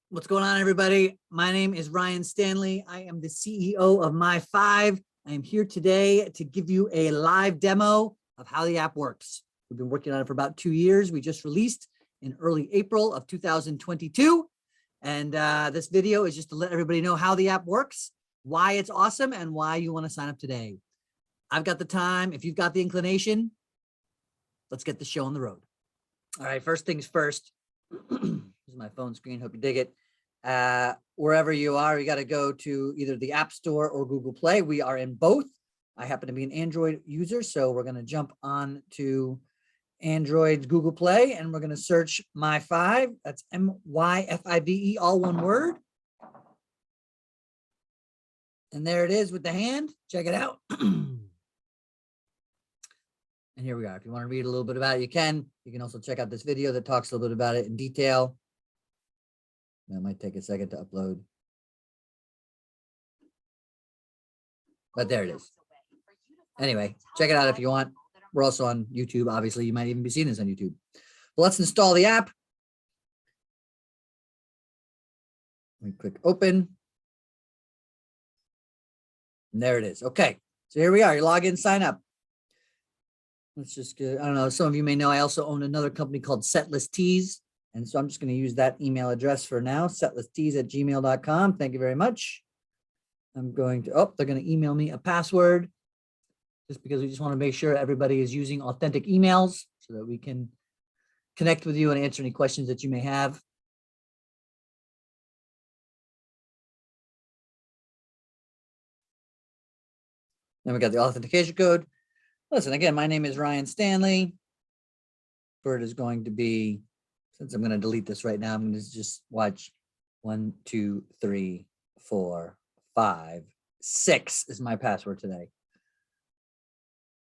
What's going on, everybody? My name is Ryan Stanley. I am the CEO of myfiVe. I am here today to give you a live demo of how the app works. We've been working on it for about 2 years. We just released in early April of 2022. And this video is just to let everybody know how the app works, why it's awesome, and why you want to sign up today. I've got the time. If you've got the inclination, let's get the show on the road. All right, first things first. This is my phone screen. Hope you dig it. Wherever you are, you got to go to either the App Store or Google Play. We are in both. I happen to be an Android user, so we're going to jump on to Android's Google Play, and we're going to search myfiVe. That's myfiVe, all one word. And there it is with the hand. Check it out. And here we are. If you want to read a little bit about it, you can. You can also check out this video that talks a little bit about it in detail. That might take a second to upload. But there it is. Anyway, check it out if you want. We're also on YouTube. Obviously, you might even be seeing this on YouTube. Well, let's install the app. Let me click open. And there it is. Okay, so here we are. You log in, sign up. Let's just get, I don't know, some of you may know I also own another company called Setlist Tees. And so I'm just going to use that email address for now, setlisttees@gmail.com. Thank you very much. I'm going to, they're going to email me a password just because we just want to make sure everybody is using authentic emails so that we can connect with you and answer any questions that you may have. Then we got the authentication code. Listen, again, my name is Ryan Stanley. Bird is going to be, since I'm going to delete this right now, I'm going to just watch 1, 2, 3, 4, 5, 6 is my password today.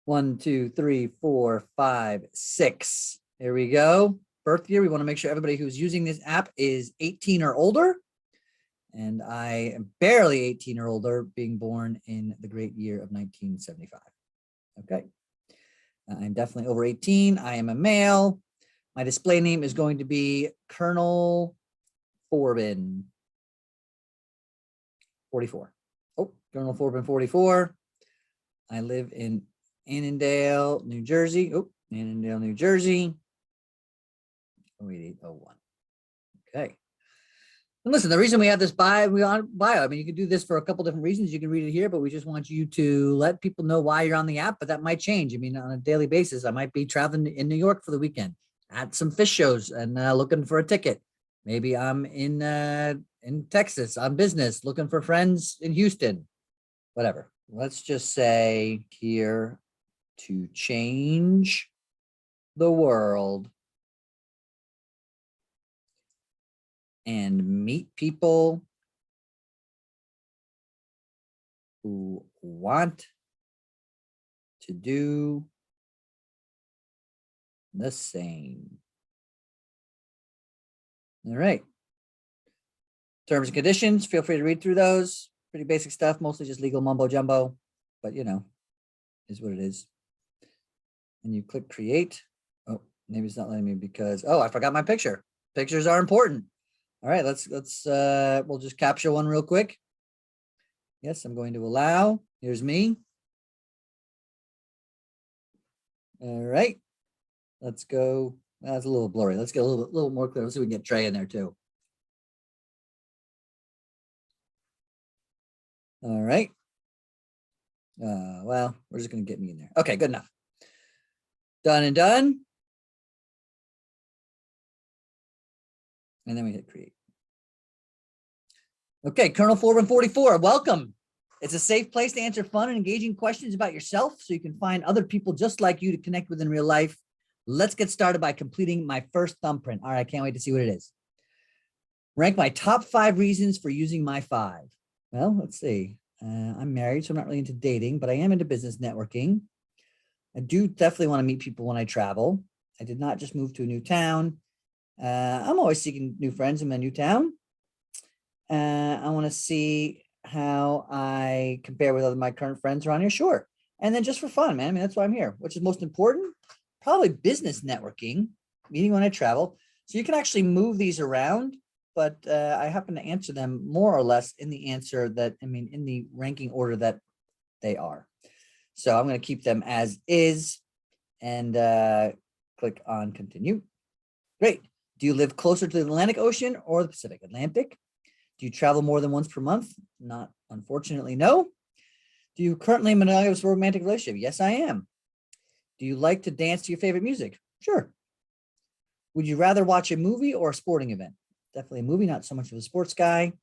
1, 2, 3, 4, 5, 6. Here we go. Birth year. We want to make sure everybody who's using this app is 18 or older. And I am barely 18 or older, being born in the great year of 1975. Okay. I'm definitely over 18. I am a male. My display name is going to be Colonel Forbin 44. Oh, Colonel Forbin 44. I live in Annandale, New Jersey. Oh, Annandale, New Jersey. 08801. Okay. And listen, the reason we have this bio, I mean, you can do this for a couple different reasons. You can read it here, but we just want you to let people know why you're on the app, but that might change. I mean, on a daily basis, I might be traveling in New York for the weekend at some Phish shows and looking for a ticket. Maybe I'm in Texas on business, looking for friends in Houston, whatever. Let's just say here to change the world and meet people who want to do the same. All right. Terms and conditions, feel free to read through those. Pretty basic stuff, mostly just legal mumbo jumbo, but you know, is what it is. And you click create. Oh, maybe it's not letting me because, I forgot my picture. Pictures are important. All right, we'll just capture one real quick. Yes, I'm going to allow. Here's me. All right, let's go. That's a little blurry. Let's get a little more clear. Let's see if we can get Trey in there too. All right. Well, we're just going to get me in there. Okay, good enough. Done and done. And then we hit create. Okay, Colonel Forbin 44, welcome. It's a safe place to answer fun and engaging questions about yourself so you can find other people just like you to connect with in real life. Let's get started by completing my first thumbprint. All right, I can't wait to see what it is. Rank my top 5 reasons for using myfiVe. Well, let's see. I'm married, so I'm not really into dating, but I am into business networking. I do definitely want to meet people when I travel. I did not just move to a new town. I'm always seeking new friends in my new town. I want to see how I compare with my current friends around here. Sure. And then just for fun, man. I mean, that's why I'm here. Which is most important? Probably business networking, meeting when I travel. So you can actually move these around but I happen to answer them more or less in the answer that, in the ranking order that they are. So I'm going to keep them as is and click on continue. Great. Do you live closer to the Atlantic Ocean or the Pacific? Atlantic. Do you travel more than once per month? Not, unfortunately, no. Do you currently monogamous romantic relationship? Yes, I am. Do you like to dance to your favorite music? Sure. Would you rather watch a movie or a sporting event? Definitely a movie, not so much of a sports guy.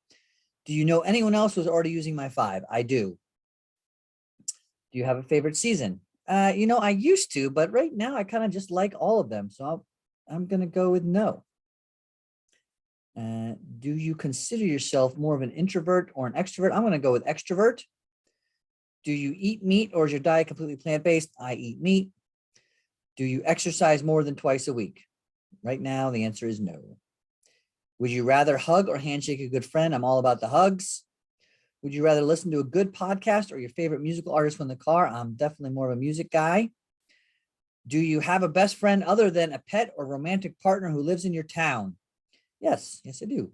Do you know anyone else who's already using myfive? I do. Do you have a favorite season? I used to, but right now I kind of just like all of them. So I'm going to go with no. Do you consider yourself more of an introvert or an extrovert? I'm going to go with extrovert. Do you eat meat or is your diet completely plant-based? I eat meat. Do you exercise more than twice a week? Right now, the answer is no. Would you rather hug or handshake a good friend? I'm all about the hugs. Would you rather listen to a good podcast or your favorite musical artist from the car? I'm definitely more of a music guy. Do you have a best friend other than a pet or romantic partner who lives in your town? Yes, I do.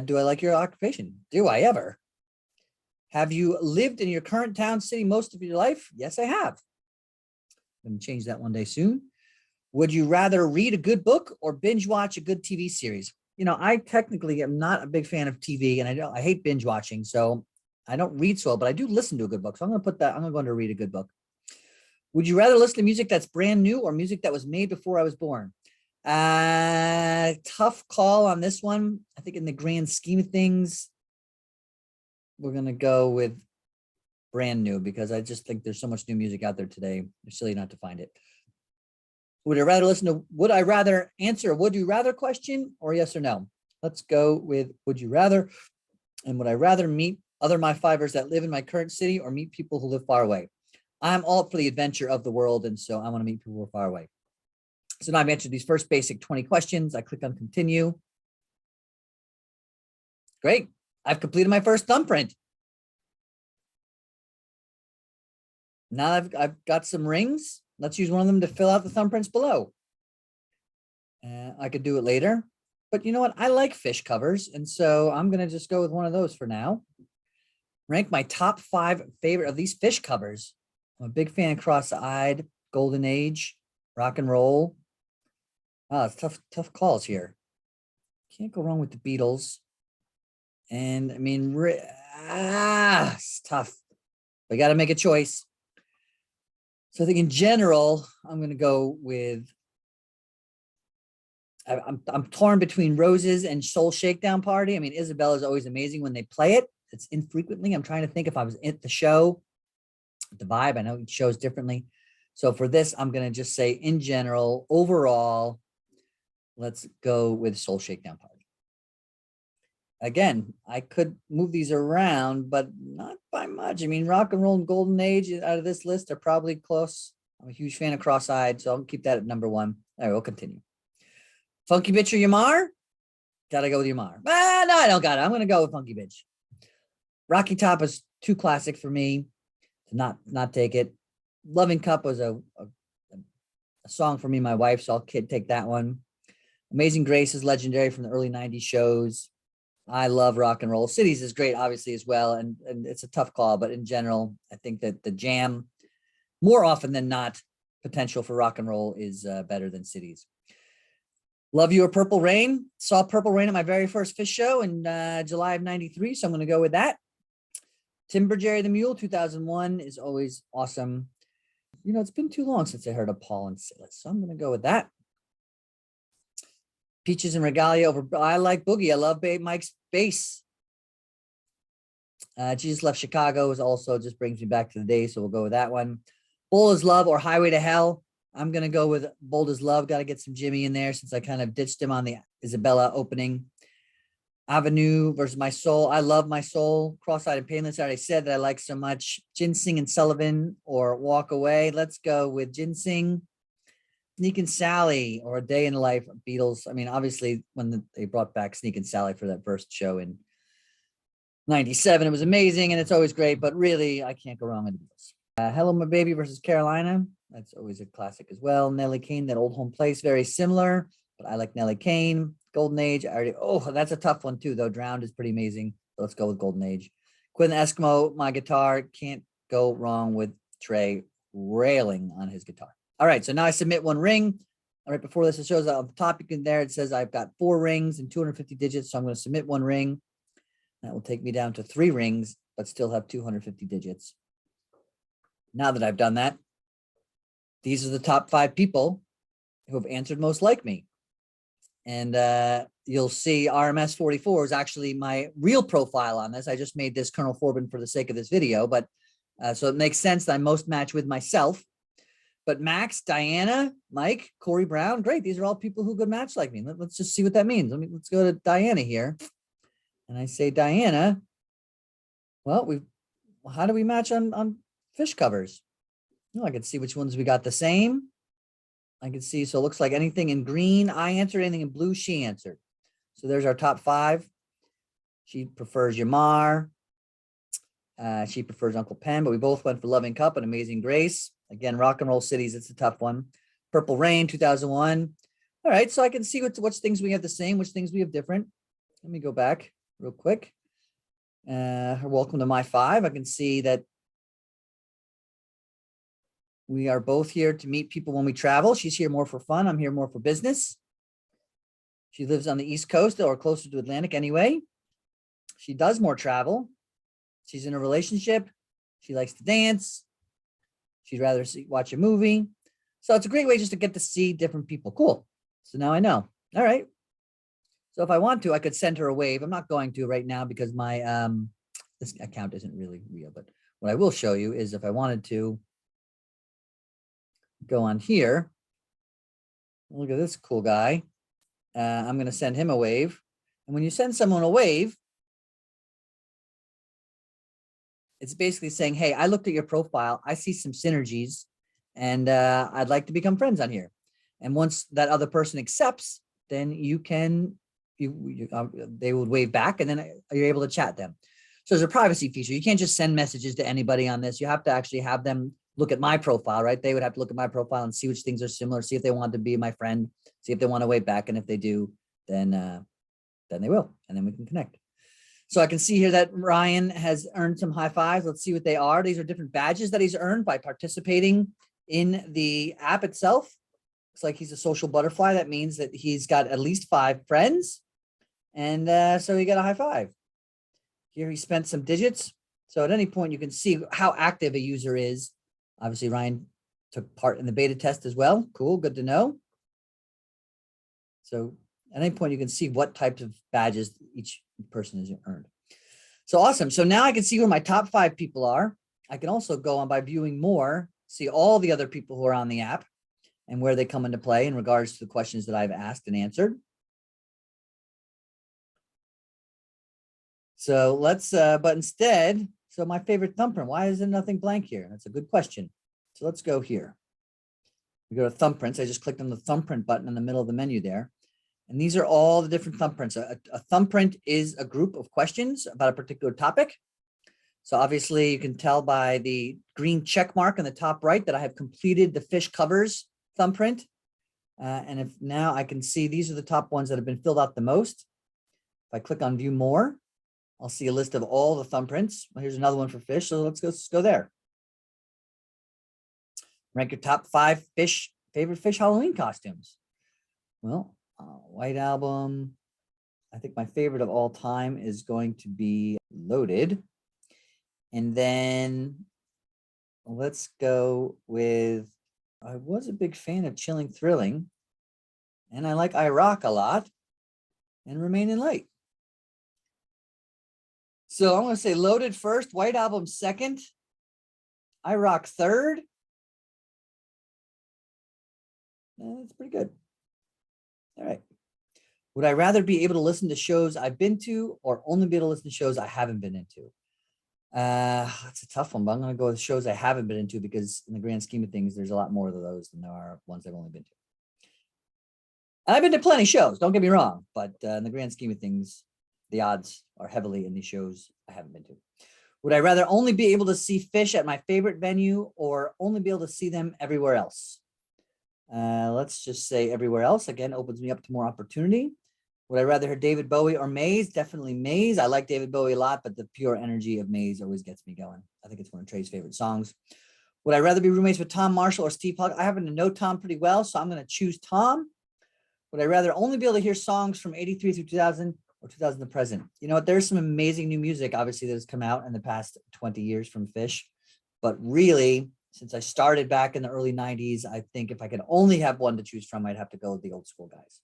Do I like your occupation? Do I ever? Have you lived in your current town, city most of your life? Yes, I have. I'm going to change that one day soon. Would you rather read a good book or binge watch a good TV series? I technically am not a big fan of TV, and I hate binge watching, so I don't read so well, but I do listen to a good book. So I'm going to put that. I'm going to go into read a good book. Would you rather listen to music that's brand new or music that was made before I was born? Tough call on this one. I think in the grand scheme of things, we're going to go with brand new because I just think there's so much new music out there today. It's silly not to find it. Would I rather answer a would you rather question or yes or no? Let's go with would you rather. And would I rather meet other myfiVers that live in my current city or meet people who live far away? I'm all for the adventure of the world. And so I want to meet people who are far away. So now I've answered these first basic 20 questions. I click on continue. Great. I've completed my first thumbprint. Now I've got some rings. Let's use one of them to fill out the thumbprints below. I could do it later, but you know what? I like Phish covers. And so I'm going to just go with one of those for now. Rank my top 5 favorite of these Phish covers. I'm a big fan of Cross-Eyed, Golden Age, Rock and Roll. It's tough calls here. Can't go wrong with the Beatles. And it's tough. We got to make a choice. So I think in general, I'm going to go with, I'm torn between Roses and Soul Shakedown Party. Isabella is always amazing when they play it. It's infrequently. I'm trying to think if I was at the show, the vibe. I know each shows differently. So for this, I'm going to just say in general, overall, let's go with Soul Shakedown Party. Again, I could move these around, but not by much. Rock and Roll and Golden Age out of this list are probably close. I'm a huge fan of Cross-Eyed, so I'll keep that at number 1. All right, we'll continue. Funky Bitch or Yamar? Gotta go with Yamar. No, I don't got it. I'm gonna go with Funky Bitch. Rocky Top is too classic for me to not take it. Loving Cup was a song for me and my wife, so I'll take that one. Amazing Grace is legendary from the early 90s shows. I love Rock and Roll. Cities is great, obviously, as well. And it's a tough call, but in general, I think that the jam, more often than not, potential for Rock and Roll is better than Cities. Love You or Purple Rain. Saw Purple Rain at my very first Phish show in July of 93. So I'm going to go with that. Timber Jerry the Mule, 2001 is always awesome. It's been too long since I heard of Paul and Silas. So I'm going to go with that. Peaches and Regalia over. I like Boogie. I love Mike's bass. Jesus Left Chicago is also just brings me back to the day. So we'll go with that one. Bold as Love or Highway to Hell. I'm going to go with Bold as Love. Got to get some Jimmy in there since I kind of ditched him on the Isabella opening. Avenue versus My Soul. I love My Soul. Cross-Eyed and Painless. I already said that I like so much. Ginseng and Sullivan or Walk Away. Let's go with Ginseng. Sneak and Sally or A Day in the Life of Beatles. Obviously, when they brought back Sneak and Sally for that first show in 97, it was amazing and it's always great, but really, I can't go wrong with the Beatles. Hello, My Baby versus Carolina. That's always a classic as well. Nellie Kane, That Old Home Place, very similar, but I like Nellie Kane. Golden Age. I already, oh, that's a tough one too, though. Drowned is pretty amazing. Let's go with Golden Age. Quinn Eskimo, my guitar. Can't go wrong with Trey railing on his guitar. All right, so now I submit one ring. All right, before this, it shows on the top, you can there, it says I've got 4 rings and 250 digits. So I'm going to submit one ring. That will take me down to 3 rings, but still have 250 digits. Now that I've done that, these are the top 5 people who have answered most like me. And you'll see RMS 44 is actually my real profile on this. I just made this Colonel Forbin for the sake of this video, but so it makes sense that I most match with myself. But Max, Diana, Mike, Corey Brown, great. These are all people who could match like me. Let's just see what that means. Let's go to Diana here. And I say, Diana, well, how do we match on Phish covers? Well, I can see which ones we got the same. I can see, so it looks like anything in green, I answered, anything in blue, she answered. So there's our top 5. She prefers Yamar. She prefers Uncle Pen, but we both went for Loving Cup and Amazing Grace. Again, Rock and Roll Cities, it's a tough one. Purple Rain, 2001. All right, so I can see which things we have the same, which things we have different. Let me go back real quick. Welcome to myfiVe. I can see that we are both here to meet people when we travel. She's here more for fun. I'm here more for business. She lives on the East Coast or closer to Atlantic anyway. She does more travel. She's in a relationship. She likes to dance. She'd rather watch a movie. So it's a great way just to get to see different people. Cool. So now I know. All right. So if I want to, I could send her a wave. I'm not going to right now because my this account isn't really real. But what I will show you is if I wanted to go on here, look at this cool guy. I'm going to send him a wave. And when you send someone a wave, it's basically saying, hey, I looked at your profile. I see some synergies and I'd like to become friends on here. And once that other person accepts, then you can, they would wave back and then you're able to chat them. So there's a privacy feature. You can't just send messages to anybody on this. You have to actually have them look at my profile, right? They would have to look at my profile and see which things are similar, see if they want to be my friend, see if they want to wave back. And if they do, then they will, and then we can connect. So I can see here that Ryan has earned some high fives. Let's see what they are. These are different badges that he's earned by participating in the app itself. Looks like he's a social butterfly. That means that he's got at least 5 friends. And so he got a high 5. Here he spent some digits. So at any point, you can see how active a user is. Obviously, Ryan took part in the beta test as well. Cool, good to know. So at any point, you can see what types of badges each person has earned. So awesome. So now I can see who my top 5 people are. I can also go on by viewing more, see all the other people who are on the app and where they come into play in regards to the questions that I've asked and answered. So let's, but instead, so my favorite thumbprint, why is there nothing blank here? That's a good question. So let's go here. We go to thumbprints. I just clicked on the thumbprint button in the middle of the menu there. And these are all the different thumbprints. A thumbprint is a group of questions about a particular topic. So obviously you can tell by the green check mark on the top right that I have completed the Phish covers thumbprint. And if now I can see these are the top ones that have been filled out the most. If I click on view more, I'll see a list of all the thumbprints. Well, here's another one for Phish. So let's go there. Rank your top 5 favorite Phish Halloween costumes. Well, White Album. I think my favorite of all time is going to be Loaded. And then let's go with, I was a big fan of Chilling Thrilling. And I like I Rock a lot and Remain in Light. So I'm going to say Loaded first, White Album second, I Rock third. That's pretty good. All right. Would I rather be able to listen to shows I've been to or only be able to listen to shows I haven't been into? That's a tough one, but I'm going to go with shows I haven't been into because in the grand scheme of things, there's a lot more of those than there are ones I've only been to. And I've been to plenty of shows, don't get me wrong, but in the grand scheme of things, the odds are heavily in the shows I haven't been to. Would I rather only be able to see Phish at my favorite venue or only be able to see them everywhere else? Let's just say everywhere else. Again, opens me up to more opportunity. Would I rather hear David Bowie or Maze? Definitely Maze. I like David Bowie a lot, but the pure energy of Maze always gets me going. I think it's one of Trey's favorite songs. Would I rather be roommates with Tom Marshall or Steve Hogg? I happen to know Tom pretty well, so I'm going to choose Tom. Would I rather only be able to hear songs from 83 through 2000 or 2000 to present? You know what? There's some amazing new music, obviously, that has come out in the past 20 years from Phish. But really, since I started back in the early 90s, I think if I could only have one to choose from, I'd have to go with the old school guys.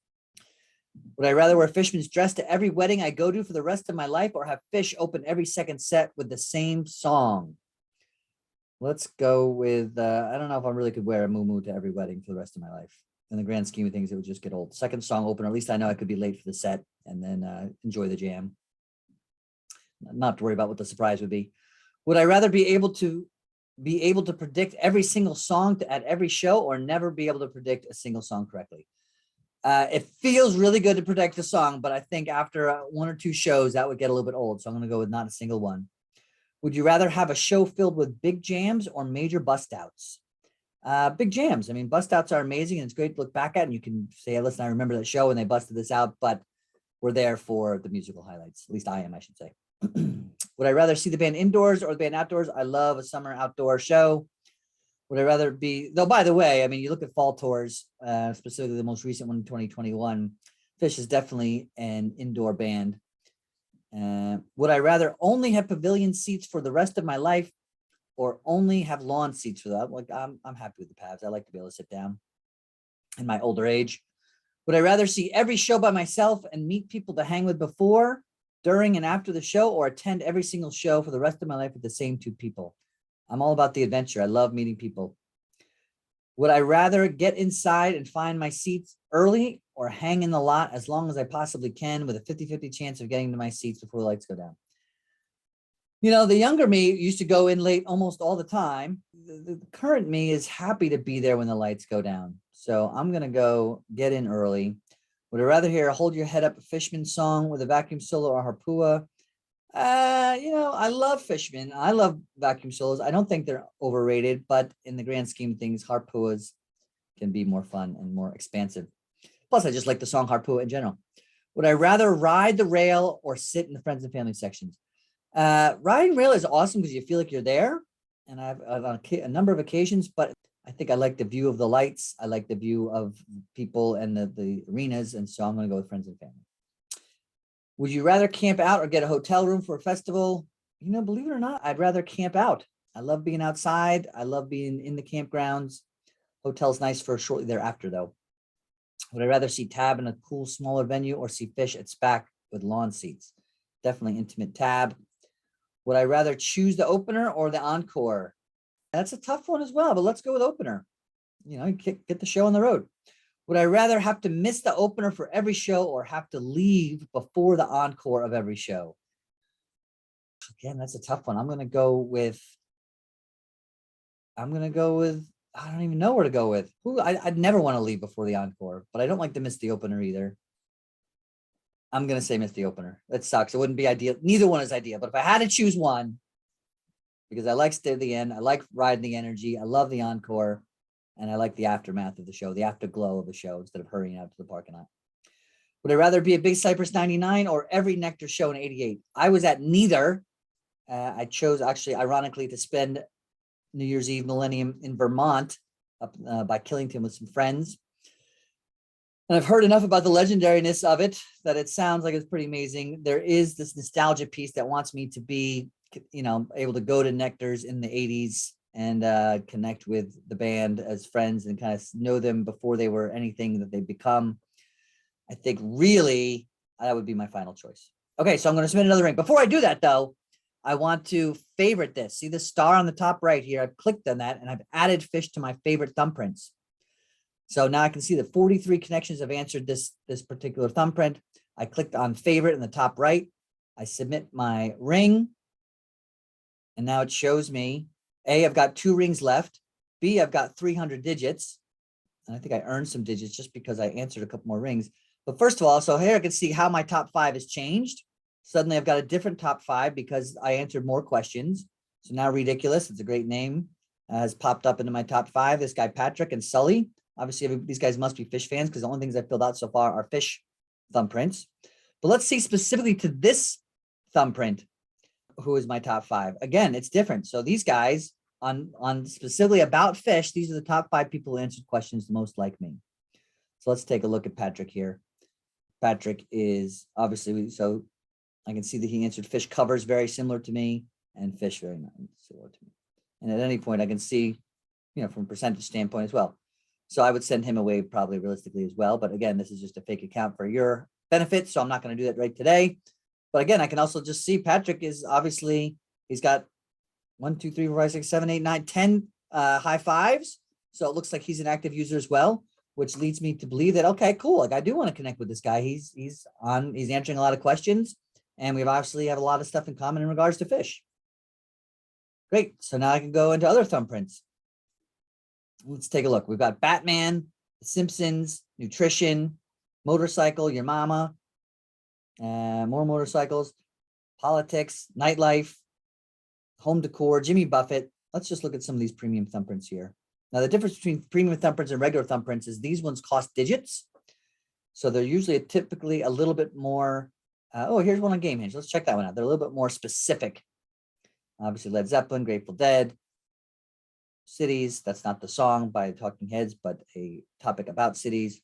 Would I rather wear Fishman's dress to every wedding I go to for the rest of my life or have Phish open every second set with the same song? Let's go with, I don't know if I really could wear a moo to every wedding for the rest of my life. In the grand scheme of things, it would just get old. Second song opener, at least I know I could be late for the set and then enjoy the jam. Not to worry about what the surprise would be. Would I rather be able to predict every single song at every show or never be able to predict a single song correctly? It feels really good to predict the song, but I think after one or two shows, that would get a little bit old. So I'm going to go with not a single one. Would you rather have a show filled with big jams or major bust outs? Big jams. I mean, bust outs are amazing and it's great to look back at and you can say, listen, I remember that show when they busted this out, but we're there for the musical highlights. At least I am, I should say. Would I rather see the band indoors or the band outdoors? I love a summer outdoor show. Would I rather be, though, by the way, I mean, you look at fall tours, specifically the most recent one in 2021, Phish is definitely an indoor band. Would I rather only have pavilion seats for the rest of my life or only have lawn seats for that? Like, I'm happy with the Pavs. I like to be able to sit down in my older age. Would I rather see every show by myself and meet people to hang with before, during, and after the show, or attend every single show for the rest of my life with the same two people? I'm all about the adventure. I love meeting people. Would I rather get inside and find my seats early or hang in the lot as long as I possibly can with a 50-50 chance of getting to my seats before the lights go down? You know, the younger me used to go in late almost all the time. The current me is happy to be there when the lights go down. So I'm going to go get in early. Would I rather hear a Hold Your Head Up Fishman song with a vacuum solo or harpua? You know, I love Fishman. I love vacuum solos. I don't think they're overrated, but in the grand scheme of things, harpuas can be more fun and more expansive. Plus, I just like the song Harpua in general. Would I rather ride the rail or sit in the friends and family sections? Riding rail is awesome because you feel like you're there. And I've on a number of occasions, but I think I like the view of the lights. I like the view of people and the arenas. And so I'm going to go with friends and family. Would you rather camp out or get a hotel room for a festival? You know, believe it or not, I'd rather camp out. I love being outside. I love being in the campgrounds. Hotel's nice for shortly thereafter, though. Would I rather see Tab in a cool, smaller venue or see Phish at SPAC with lawn seats? Definitely intimate Tab. Would I rather choose the opener or the encore? That's a tough one as well, but let's go with opener. You know, get the show on the road. Would I rather have to miss the opener for every show or have to leave before the encore of every show? Again, that's a tough one. I'm going to go with, I don't even know where to go with. I'd never want to leave before the encore, but I don't like to miss the opener either. I'm going to say miss the opener. That sucks. It wouldn't be ideal. Neither one is ideal, but if I had to choose one, because I like stay to the end, I like riding the energy, I love the encore, and I like the aftermath of the show, the afterglow of the show instead of hurrying out to the parking lot. Would I rather be a Big Cypress 99 or every Nectar show in 88? I was at neither. I chose actually, ironically, to spend New Year's Eve Millennium in Vermont up by Killington with some friends. And I've heard enough about the legendariness of it that it sounds like it's pretty amazing. There is this nostalgia piece that wants me to be, you know, able to go to Nectar's in the 80s and connect with the band as friends and kind of know them before they were anything that they've become. I think really that would be my final choice. Okay, so I'm going to submit another ring. Before I do that, though, I want to favorite this. See the star on the top right here? I've clicked on that and I've added Phish to my favorite thumbprints. So now I can see that 43 connections have answered this particular thumbprint. I clicked on favorite in the top right. I submit my ring. And now it shows me, A, I've got 2 rings left. B, I've got 300 digits. And I think I earned some digits just because I answered a couple more rings. But first of all, so here I can see how my top 5 has changed. Suddenly I've got a different top 5 because I answered more questions. So now Ridiculous, it's a great name, has popped up into my top 5. This guy, Patrick and Sully. Obviously, these guys must be Phish fans because the only things I filled out so far are Phish thumbprints. But let's see specifically to this thumbprint, who is my top 5. Again, it's different. So these guys on specifically about Phish, these are the top 5 people who answered questions the most like me. So let's take a look at Patrick here. Patrick is obviously, so I can see that he answered Phish covers very similar to me, and Phish very similar to me. And at any point I can see, from a percentage standpoint as well. So I would send him away probably realistically as well. But again, this is just a fake account for your benefit. So I'm not going to do that right today. But again, I can also just see Patrick is obviously, he's got 1, 2, 3, 4, 5, 6, 7, 8, 9, 10 high fives. So it looks like he's an active user as well, which leads me to believe that, okay, cool. Like I do want to connect with this guy. He's answering a lot of questions, and we obviously have a lot of stuff in common in regards to Phish. Great. So now I can go into other thumbprints. Let's take a look. We've got Batman, The Simpsons, nutrition, motorcycle, your mama, more motorcycles, politics, nightlife, home decor, Jimmy Buffett. Let's just look at some of these premium thumbprints here. Now, the difference between premium thumbprints and regular thumbprints is these ones cost digits. So they're usually typically a little bit more. Oh, here's one on Gamehenge. Let's check that one out. They're a little bit more specific. Obviously, Led Zeppelin, Grateful Dead, cities. That's not the song by Talking Heads, but a topic about cities.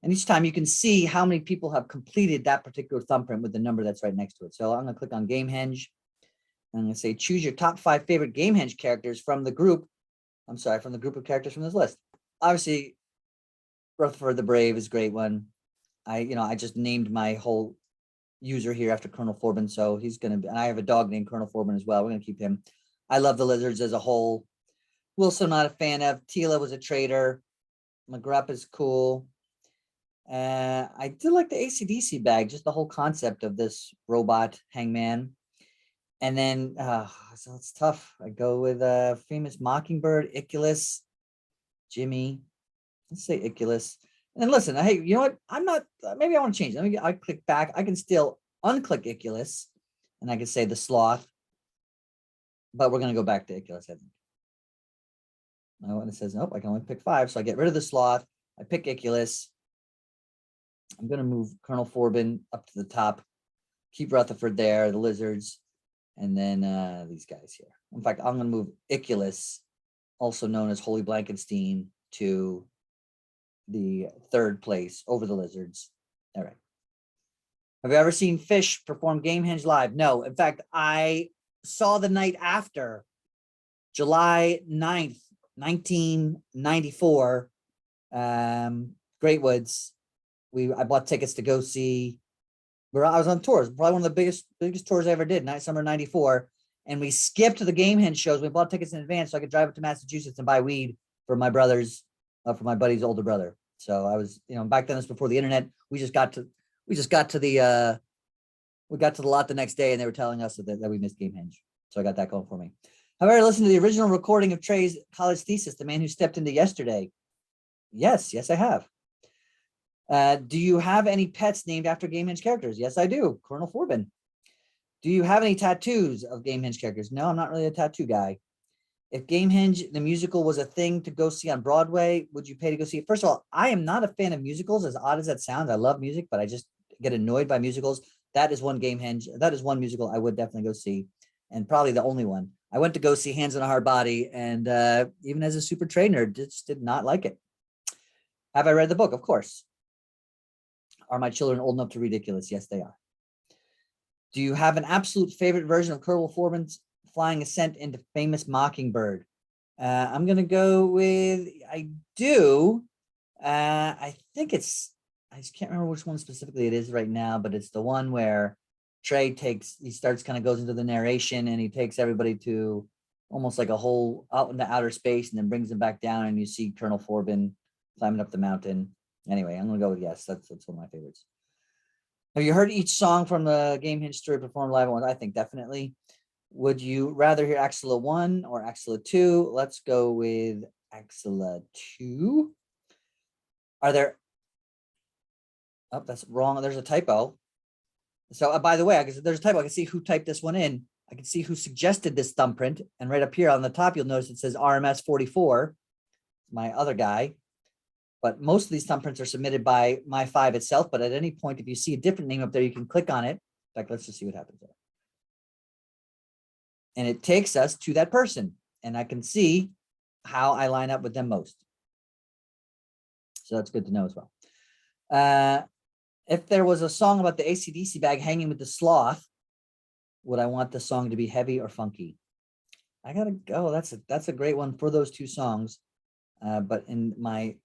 And each time you can see how many people have completed that particular thumbprint with the number that's right next to it. So I'm going to click on Gamehenge. I'm going to say, choose your top 5 favorite Gamehenge characters from the group. I'm sorry, from the group of characters from this list. Obviously, Rutherford the Brave is a great one. I just named my whole user here after Colonel Forbin. So he's going to be, and I have a dog named Colonel Forbin as well. We're going to keep him. I love the lizards as a whole. Wilson, I'm not a fan of. Tila was a traitor. McGrupp is cool. I did like the AC/DC bag, just the whole concept of this robot hangman. And then, so it's tough. I go with famous Mockingbird, Iculus, Jimmy. Let's say Iculus. And then listen, hey, you know what? I'm not, maybe I want to change. I click back. I can still unclick Iculus, and I can say the sloth. But we're going to go back to Iculus, I think. And it says, nope, I can only pick 5. So I get rid of the sloth. I pick Iculus. I'm going to move Colonel Forbin up to the top. Keep Rutherford there, the lizards. And then these guys here. In fact, I'm going to move Iculus, also known as Holy Blankenstein, to the 3rd place over the lizards. All right. Have you ever seen Phish perform Gamehenge live? No. In fact, I saw the night after, July 9th, 1994, Great Woods. I bought tickets to go see. I was on tours, probably one of the biggest tours I ever did, summer '94, and we skipped the Gamehenge shows. We bought tickets in advance so I could drive up to Massachusetts and buy weed for my brother's, for my buddy's older brother. So I was, back then it was before the internet. We got to the lot the next day, and they were telling us that we missed Gamehenge. So I got that going for me. Have I ever listened to the original recording of Trey's college thesis, The Man Who Stepped Into Yesterday? Yes, I have. Do you have any pets named after Gamehenge characters? Yes, I do. Colonel Forbin. Do you have any tattoos of Gamehenge characters? No, I'm not really a tattoo guy. If Gamehenge, the musical, was a thing to go see on Broadway, would you pay to go see it? First of all, I am not a fan of musicals, as odd as that sounds. I love music, but I just get annoyed by musicals. That is one musical I would definitely go see, and probably the only one. I went to go see Hands on a Hard Body, and even as a super trainer, just did not like it. Have I read the book? Of course. Are my children old enough to ridiculous? Yes, they are. Do you have an absolute favorite version of Colonel Forbin's flying ascent into famous Mockingbird? I'm going to go with, I do. I think it's, I just can't remember which one specifically it is right now, but it's the one where Trey goes into the narration, and he takes everybody to almost like a hole out into outer space, and then brings them back down, and you see Colonel Forbin climbing up the mountain. Anyway, I'm going to go with yes. That's one of my favorites. Have you heard each song from the Gamehenge story performed live? I think definitely. Would you rather hear Axilla 1 or Axilla 2? Let's go with Axilla 2. Are there... Oh, that's wrong. There's a typo. So by the way, there's a typo. I can see who typed this one in. I can see who suggested this thumbprint. And right up here on the top, you'll notice it says RMS 44. My other guy. but most of these thumbprints are submitted by myfive itself. But at any point, if you see a different name up there, you can click on it. In fact, let's just see what happens there. And it takes us to that person, and I can see how I line up with them most. So that's good to know as well. If there was a song about the AC/DC bag hanging with the sloth, would I want the song to be heavy or funky? I gotta go. That's a great one for those two songs. But in my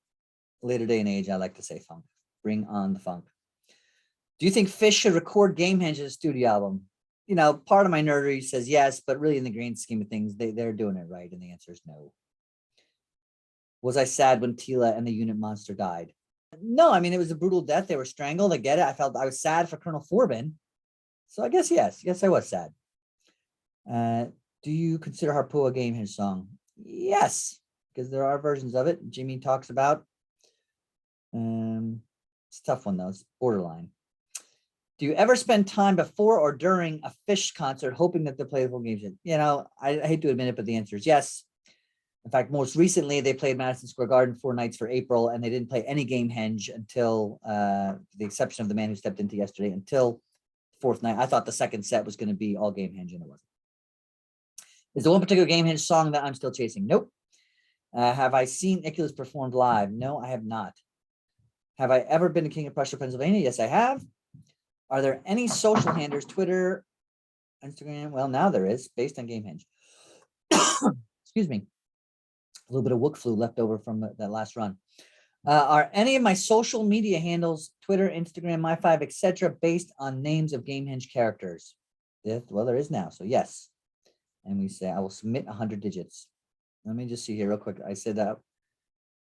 later day and age, I like to say funk. Bring on the funk. Do you think Phish should record Gamehenge as a studio album? You know, part of my nerdery says yes, but really in the grand scheme of things, they're doing it right. And the answer is no. Was I sad when Tila and the unit monster died? No, I mean, it was a brutal death. They were strangled. I get it. I was sad for Colonel Forbin. So I guess yes. Yes, I was sad. Do you consider Harpo a Gamehenge song? Yes, because there are versions of it. Jimmy talks about. It's a tough one though. It's borderline. Do you ever spend time before or during a Phish concert hoping that they play the full Gamehenge? You know, I hate to admit it, but the answer is yes. In fact, most recently they played Madison Square Garden 4 nights for April, and they didn't play any Gamehenge until the exception of the man who stepped into yesterday, until the fourth night. I thought the second set was going to be all Gamehenge, and it wasn't. Is there one particular Gamehenge song that I'm still chasing? Nope. Have I seen Iculus performed live? No, I have not. Have I ever been to King of Prussia, Pennsylvania? Yes, I have. Are there any social handlers, Twitter, Instagram? Well, now there is, based on Gamehenge. Excuse me. A little bit of Wook flu left over from that last run. Are any of my social media handles, Twitter, Instagram, myfive, etc., based on names of Gamehenge characters? Well, there is now, so yes. And we say, I will submit 100 digits. Let me just see here real quick. I said that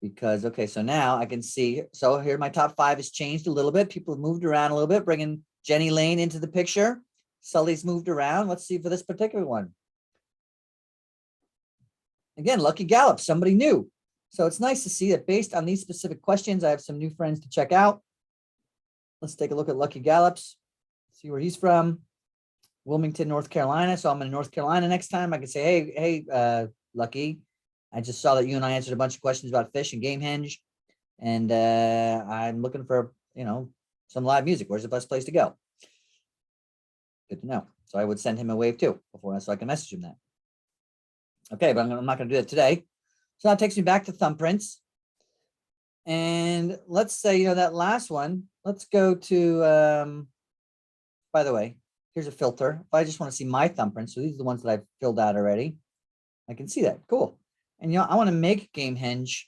because, okay, so now I can see. So here my top 5 has changed a little bit. People have moved around a little bit, bringing Jenny Lane into the picture. Sully's moved around. Let's see for this particular one. Again, Lucky Gallup, somebody new. So it's nice to see that based on these specific questions, I have some new friends to check out. Let's take a look at Lucky Gallups, see where he's from. Wilmington, North Carolina. So I'm in North Carolina next time. I can say, hey, Lucky, I just saw that you and I answered a bunch of questions about Phish and Gamehenge, and I'm looking for, some live music. Where's the best place to go? Good to know. So I would send him a wave too so I can message him that. Okay, but I'm not going to do that today. So that takes me back to thumbprints. And let's say, that last one, let's go to, by the way, here's a filter. If I just want to see my thumbprints, so these are the ones that I've filled out already. I can see that. Cool. And, I want to make Gamehenge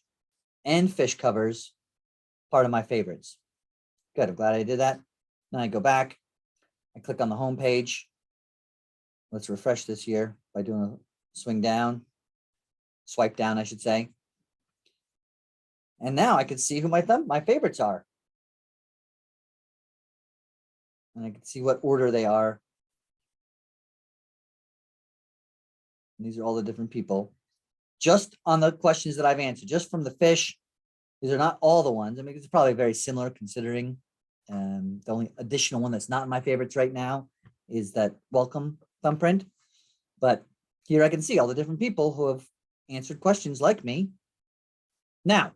and Phish covers part of my favorites. Good. I'm glad I did that. Then I go back. I click on the home page. Let's refresh this here by doing a swing down, swipe down, I should say. And now I can see who my favorites are. And I can see what order they are. And these are all the different people. Just on the questions that I've answered, just from the Phish. These are not all the ones. I mean, it's probably very similar considering the only additional one that's not in my favorites right now is that welcome thumbprint. But here I can see all the different people who have answered questions like me. Now,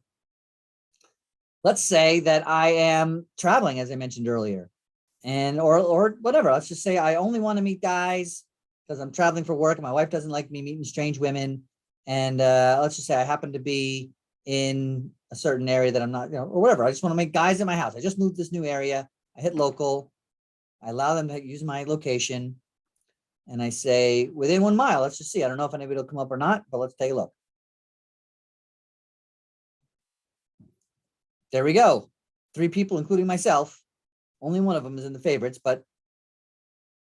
let's say that I am traveling, as I mentioned earlier, and or whatever. Let's just say I only want to meet guys because I'm traveling for work and my wife doesn't like me meeting strange women. And let's just say I happen to be in a certain area that I'm not, or whatever. I just want to make guys in my house. I just moved this new area. I hit local. I allow them to use my location. And I say within 1 mile, let's just see. I don't know if anybody will come up or not, but let's take a look. There we go. 3 people, including myself. Only one of them is in the favorites, but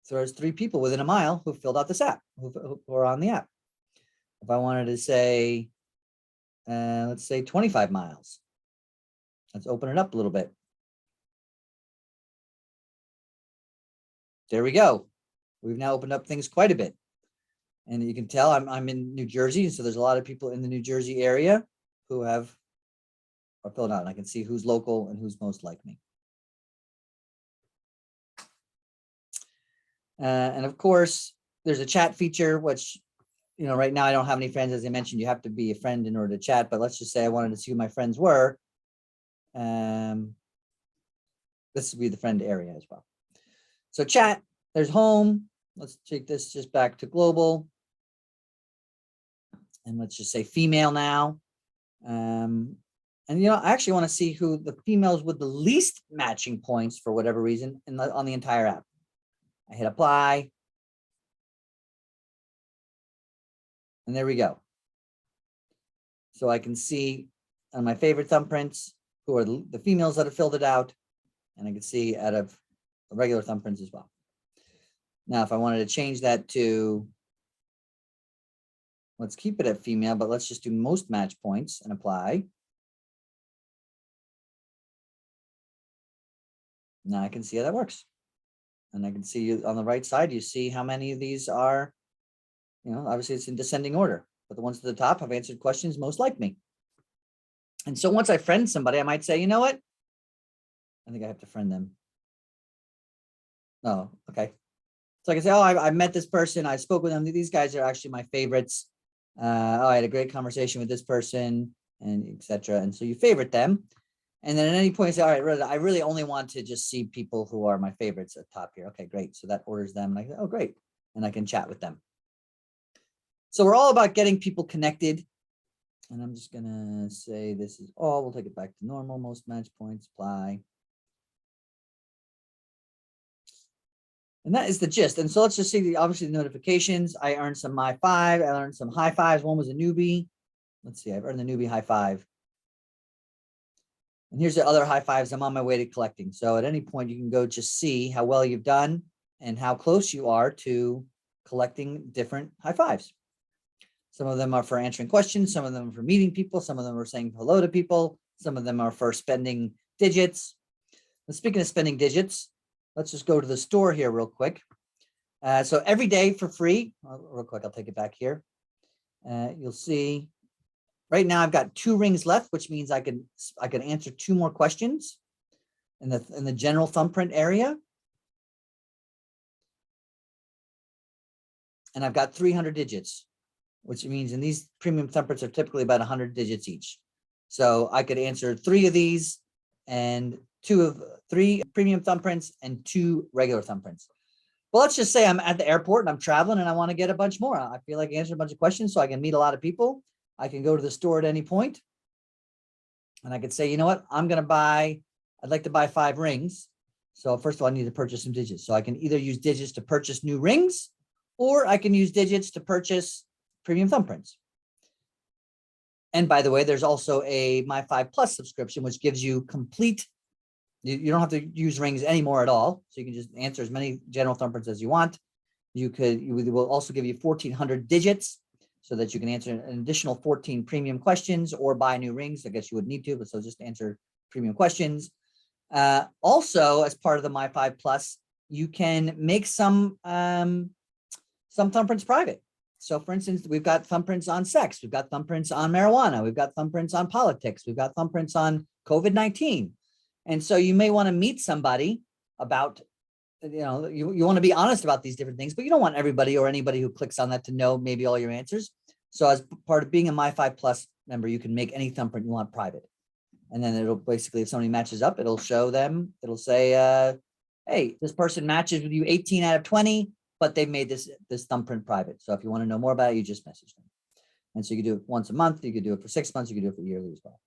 so there's 3 people within 1 mile who filled out this app, who are on the app. If I wanted to say, let's say 25 miles. Let's open it up a little bit. There we go. We've now opened up things quite a bit. And you can tell I'm in New Jersey. So there's a lot of people in the New Jersey area who are filled out. And I can see who's local and who's most like me. And of course, there's a chat feature, which, right now I don't have any friends. As I mentioned, you have to be a friend in order to chat. But let's just say I wanted to see who my friends were. This would be the friend area as well. So chat, there's home. Let's take this just back to global. And let's just say female now. And, I actually want to see who the females with the least matching points for whatever reason on the entire app. I hit apply. And there we go. So I can see on my favorite thumbprints who are the females that have filled it out. And I can see out of the regular thumbprints as well. Now, if I wanted to change that to, let's keep it at female, but let's just do most match points and apply. Now I can see how that works. And I can see on the right side, you see how many of these are, obviously it's in descending order, but the ones at the top have answered questions most like me. And so once I friend somebody, I might say, you know what? I think I have to friend them. Oh, okay. So I can say, oh, I met this person. I spoke with them. These guys are actually my favorites. I had a great conversation with this person, and etc. And so you favorite them. And then at any point, you say, all right, I really only want to just see people who are my favorites at the top here. Okay, great. So that orders them. And I go, oh, great. And I can chat with them. So we're all about getting people connected. And I'm just going to say this is all. We'll take it back to normal. Most match points, apply. And that is the gist. And so let's just see obviously the notifications. I earned some myfive. I earned some high fives. One was a newbie. Let's see. I've earned the newbie high five. And here's the other high fives. I'm on my way to collecting. So at any point, you can go just see how well you've done and how close you are to collecting different high fives. Some of them are for answering questions. Some of them are for meeting people. Some of them are saying hello to people. Some of them are for spending digits. And speaking of spending digits, let's just go to the store here real quick. So every day for free, real quick, I'll take it back here. You'll see right now I've got 2 rings left, which means I could answer 2 more questions in the general thumbprint area. And I've got 300 digits, which means in these premium thumbprints are typically about 100 digits each. So I could answer 3 of these and 3 premium thumbprints and 2 regular thumbprints. Well, let's just say I'm at the airport and I'm traveling and I want to get a bunch more. I feel like answering a bunch of questions so I can meet a lot of people. I can go to the store at any point and I could say, you know what, I'd like to buy 5 rings. So first of all, I need to purchase some digits. So I can either use digits to purchase new rings, or I can use digits to purchase premium thumbprints. And by the way, there's also a myfive Plus subscription, which gives you complete, you don't have to use rings anymore at all. So you can just answer as many general thumbprints as you want. It will also give you 1,400 digits so that you can answer an additional 14 premium questions or buy new rings. I guess you would need to, but so just answer premium questions. Also, as part of the myfive Plus, you can make some thumbprints private. So for instance, we've got thumbprints on sex. We've got thumbprints on marijuana. We've got thumbprints on politics. We've got thumbprints on COVID-19. And so you may want to meet somebody about, you want to be honest about these different things, but you don't want everybody or anybody who clicks on that to know maybe all your answers. So as part of being a myfive Plus member, you can make any thumbprint you want private. And then it'll basically, if somebody matches up, it'll show them, it'll say, hey, this person matches with you 18 out of 20, but they made this thumbprint private. So if you want to know more about it, you just message them. And so you can do it once a month. You could do it for 6 months. You can do it for yearly as well.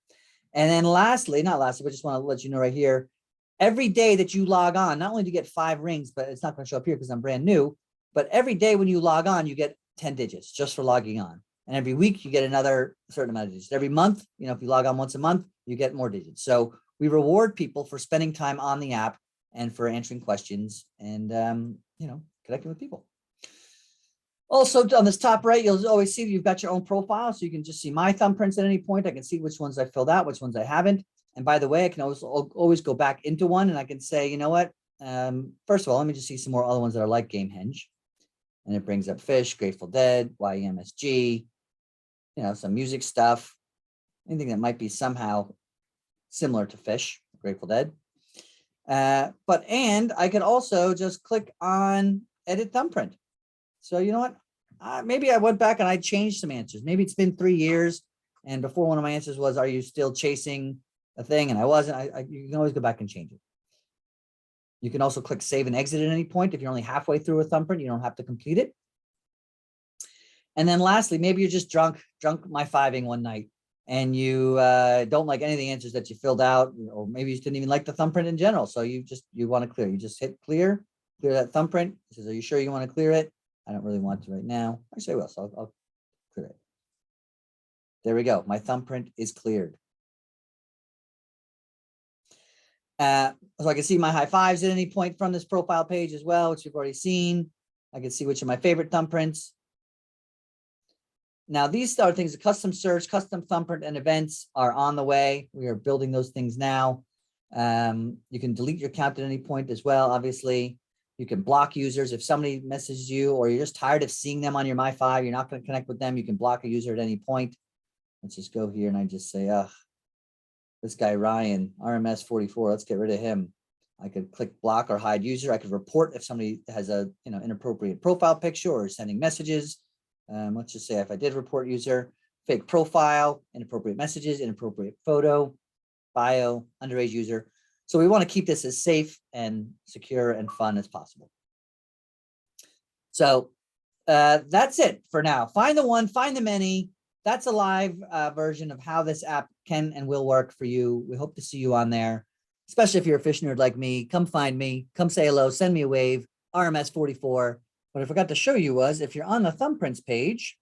And then lastly, not lastly, but just want to let you know right here, every day that you log on, not only do you get 5 rings, but it's not going to show up here because I'm brand new, but every day when you log on, you get 10 digits just for logging on. And every week you get another certain amount of digits. Every month, if you log on once a month, you get more digits. So we reward people for spending time on the app and for answering questions and, connecting with people. Also on this top right, you'll always see that you've got your own profile. So you can just see my thumbprints at any point. I can see which ones I filled out, which ones I haven't. And by the way, I can always go back into one and I can say, you know what? First of all, let me just see some more other ones that are like Gamehenge. And it brings up Phish, Grateful Dead, YEMSG, some music stuff, anything that might be somehow similar to Phish, Grateful Dead. And I could also just click on edit thumbprint. So you know what? Maybe I went back and I changed some answers. Maybe it's been 3 years. And before one of my answers was, are you still chasing a thing and I wasn't, you can always go back and change it. You can also click save and exit at any point. If you're only halfway through a thumbprint, you don't have to complete it. And then lastly, maybe you're just drunk myfiving one night and you don't like any of the answers that you filled out, or maybe you just didn't even like the thumbprint in general. So you want to clear. You just hit clear that thumbprint. It says, are you sure you want to clear it? I don't really want to right now. Actually, I will, so I'll clear it. There we go. My thumbprint is cleared. So I can see my high fives at any point from this profile page as well, which you've already seen. I can see which are my favorite thumbprints. Now, these are things, custom search, custom thumbprint, and events are on the way. We are building those things now. You can delete your account at any point as well, obviously. You can block users. If somebody messages you or you're just tired of seeing them on your myfive, you're not going to connect with them, you can block a user at any point. Let's just go here and I just say, this guy, Ryan, RMS 44, let's get rid of him. I could click block or hide user. I could report if somebody has a inappropriate profile picture or sending messages. Let's just say if I did report user, fake profile, inappropriate messages, inappropriate photo, bio, underage user. So we want to keep this as safe and secure and fun as possible. So that's it for now. Find the one, find the many. That's a live version of how this app can and will work for you. We hope to see you on there, especially if you're a Phish nerd like me. Come find me, come say hello, send me a wave, RMS 44. What I forgot to show you was if you're on the thumbprints page,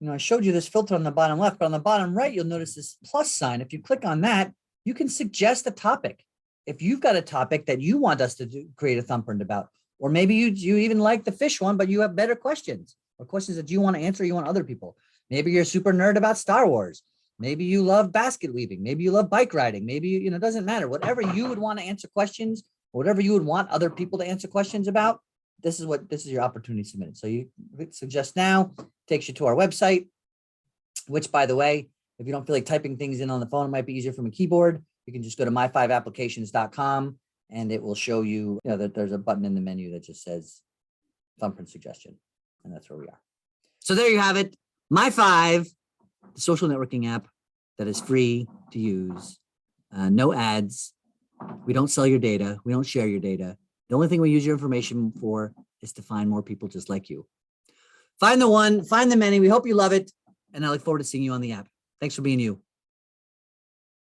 I showed you this filter on the bottom left, but on the bottom right, you'll notice this plus sign. If you click on that, you can suggest a topic. If you've got a topic that you want us to create a thumbprint about, or maybe you even like the Phish one, but you have better questions or questions that you want to answer, you want other people. Maybe you're a super nerd about Star Wars. Maybe you love basket weaving. Maybe you love bike riding. Maybe, it doesn't matter. Whatever you would want to answer questions, whatever you would want other people to answer questions about, this is your opportunity to submit it. So you suggest now, takes you to our website, which, by the way, if you don't feel like typing things in on the phone, it might be easier from a keyboard. You can just go to myfiveapplications.com and it will show you, that there's a button in the menu that just says thumbprint suggestion. And that's where we are. So there you have it. myfive, the social networking app that is free to use. No ads. We don't sell your data. We don't share your data. The only thing we use your information for is to find more people just like you. Find the one, find the many. We hope you love it. And I look forward to seeing you on the app. Thanks for being you.